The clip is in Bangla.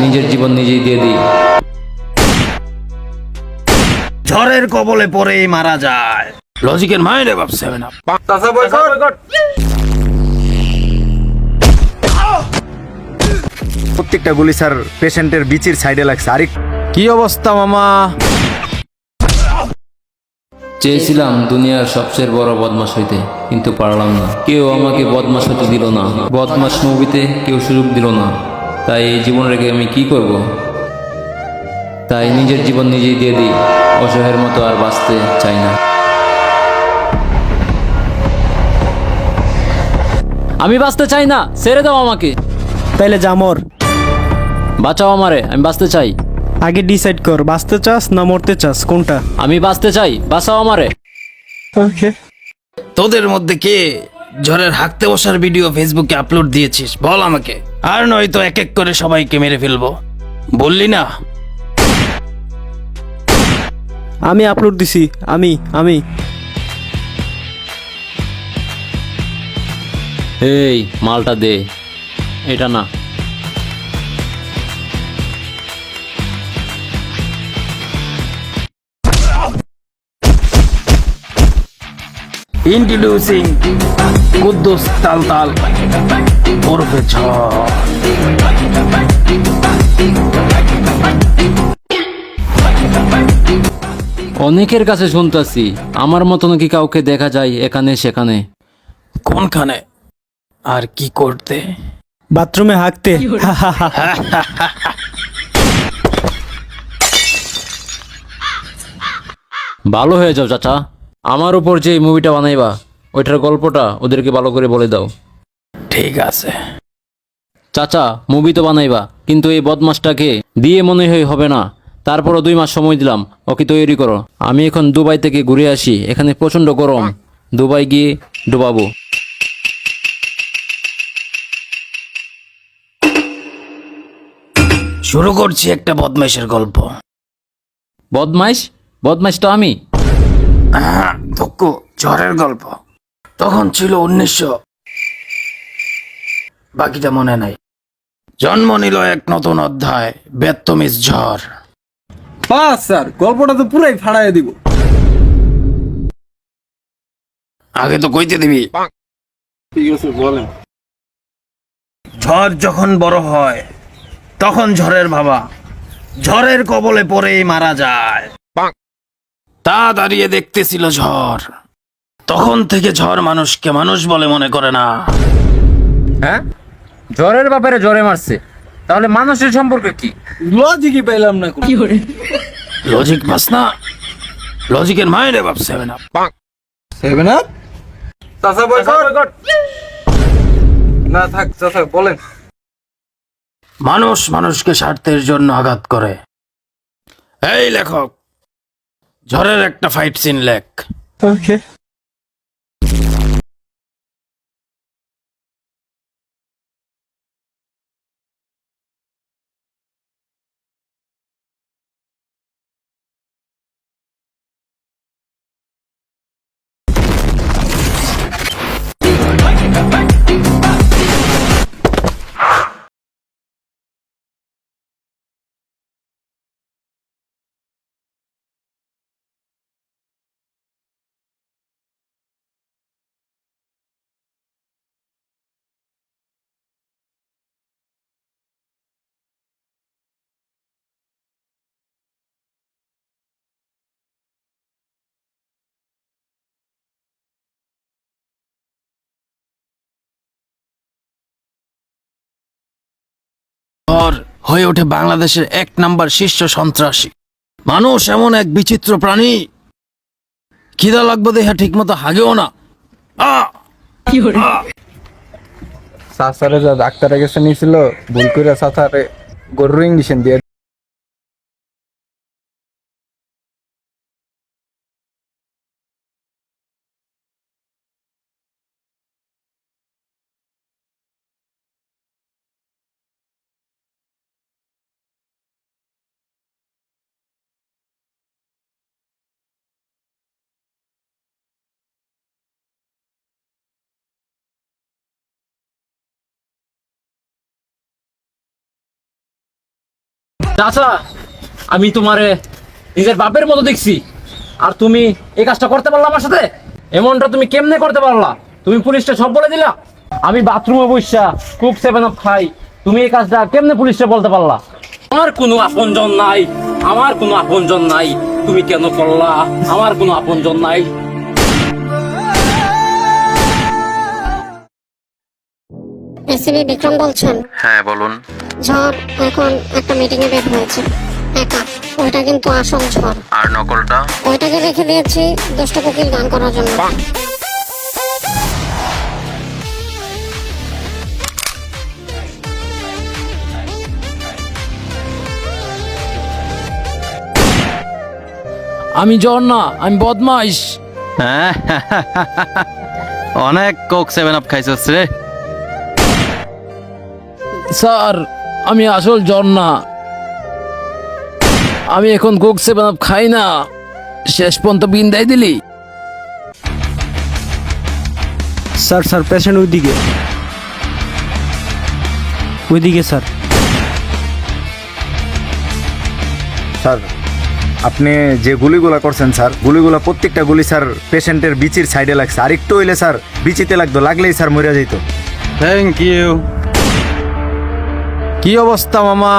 নিজের জীবন নিজেই দিয়ে দিই। ঝড়ের কবলে পড়েই মারা যায়। লজিকের মাইন্ডে ভাবছে না। প্রত্যেকটা গুলি স্যার পেশেন্টের বিচির সাইডে লাগছে। আরে কি অবস্থা মামা? চেয়েছিলাম দুনিয়ার সবচেয়ে বড় বদমাশ হইতে, কিন্তু পারলাম না। কেউ আমাকে বদমাশ হতে দিল না, বদমাশ মুভিতে কেউ সুযোগ দিল না। তাই এই জীবন রেখে আমি কি করব? তাই নিজের জীবন নিজেই দিয়ে দিই। অসহায়ের মতো আর বাঁচতে চাই না। আমি বাঁচতে চাই না, ছেড়ে দাও আমাকে। তাইলে যা মর। বাঁচাও আমারে, আমি বাঁচতে চাই। আগে ডিসাইড কর, বাঁচতে চাস না মরতে চাস, কোনটা? আমি বাঁচতে চাই, বাঁচাও আমারে। ওকে। তোদের মধ্যে কে ঝড়ের হাঁকতে বসার ভিডিও ফেসবুকে আপলোড দিয়েছিস বল আমাকে, আর নয়তো এক এক করে সবাইকে মেরে ফেলবো। বললি না? আমি আপলোড দিছি। আমি এই মালটা দে, এটা না। ইন্ট্রোডিউসিং কুদ্দুস তালতাল ওরফে ঝড়। অনেকের কাছে শুনতাছি আমার মতো নাকি কাউকে দেখা যায় এখানে সেখানে। কোনখানে আর কি করতে? বাথরুমে হাঁকতে। ভালো হয়ে যাও চাচা, আমার উপর যে মুভিটা বানাইবা ওইটার গল্পটা ওদেরকে ভালো করে বলে দাও। ঠিক আছে। চাচা মুভি তো বানাইবা, কিন্তু এই বদমাসটাকে দিয়ে মনে হয় হবে না। তারপরও 2 মাস সময় দিলাম, ওকে তৈরি করো। আমি এখন দুবাই থেকে ঘুরে আসি, এখানে প্রচন্ড গরম। দুবাই গিয়ে ডুবাবো। শুরু করছি একটা বদমাইশের গল্প। বদমাইশ? বদমাইশ তো আমি। ধক্কু ঝড়ের গল্প। তখন ছিল 1900, বাকিটা মনে নাই। জন্ম নিল এক নতুন অধ্যায়, বেত্তমিজ ঝড়। বাস স্যার, গল্পটা তো পুরাই ফাড়াইয়া দিব। আগে তো কইতে দিবি। ঠিক আছে বলেন। ঝড় যখন বড় হয় তখন ঝড়ের বাবা ঝড়ের কবলে পড়েই মারা যায়। তা দাঁড়িয়ে দেখতেছিল ঝড়। তখন থেকে ঝড় মানুষকে মানুষ বলে মনে করে না। হ্যাঁ, জ্বরের ব্যাপারে জ্বরে মারছে, তাহলে মানুষের সম্পর্কে কি? লজিকই পাইলাম না কোনো। লজিক পাস না, লজিকের মাইন্ডে ভাবছে না। সেভেন আপ চাচা বয়কট। না থাক চাচা বলেন। মানুষ মানুষকে স্বার্থের জন্য আঘাত করে। এই লেখক, ঝড়ের একটা ফাইট সিন লেখ। ওকে। ঝড় হয়ে ওঠে বাংলাদেশের 1 নাম্বার শীর্ষ সন্ত্রাসী। মানুষ এমন এক বিচিত্র প্রাণী, খিদা লাগবে দেখা ঠিক মতো হাগেও না। চাচারে যা ডাক্তারের কাছে নিয়েছিল, ভুল করে চাচারে গরুর ইঞ্জেকশন দিয়ে চাচা, আমি তোমারে নিজের বাপের মতো দেখছি, আর তুমি এই কাজটা করতে পারলা আমার সাথে? এমনটা তুমি কেমনে করতে পারলা? তুমি পুলিশটা সব বলে দিলা। আমি বাথরুমে বসা খুব 7 আপ খাই, তুমি এই কাজটা কেমনে পুলিশটা বলতে পারলা? আমার কোনো আপনজন নাই, আমার কোনো আপনজন নাই, তুমি কেন করলা? আমার কোনো আপনজন নাই। এসিবি বিক্রম বলছেন? হ্যাঁ বলুন। ঝড় এখন একটা মিটিং এ বের হয়েছে একা। ওইটা কিন্তু আসল ঝড়। আর নকলটা? ওইটাকে রেখে দিয়েছি দুষ্ট কোকিল গান করার জন্য। আমি জ্বর না, আমি বদমাইশ। হ্যাঁ অনেক কোক 7 আপ খাইছস রে। স্যার, আমি আসল জ্বর না, আমি এখন কোক 7 আপ খাই না। শেষ পর্যন্ত বিন্দাই দিলি। স্যার স্যার পেশেন্ট ওইদিকে, ওইদিকে স্যার। স্যার আপনি যে গুলিগুলা করছেন স্যার, গুলিগুলা প্রত্যেকটা গুলি স্যার পেশেন্টের বিচির সাইডে লাগছে। আর একটু হইলে স্যার বিচিতে লাগতো, লাগলেই স্যার মরে যেত। Thank you. কি অবস্থা মামা?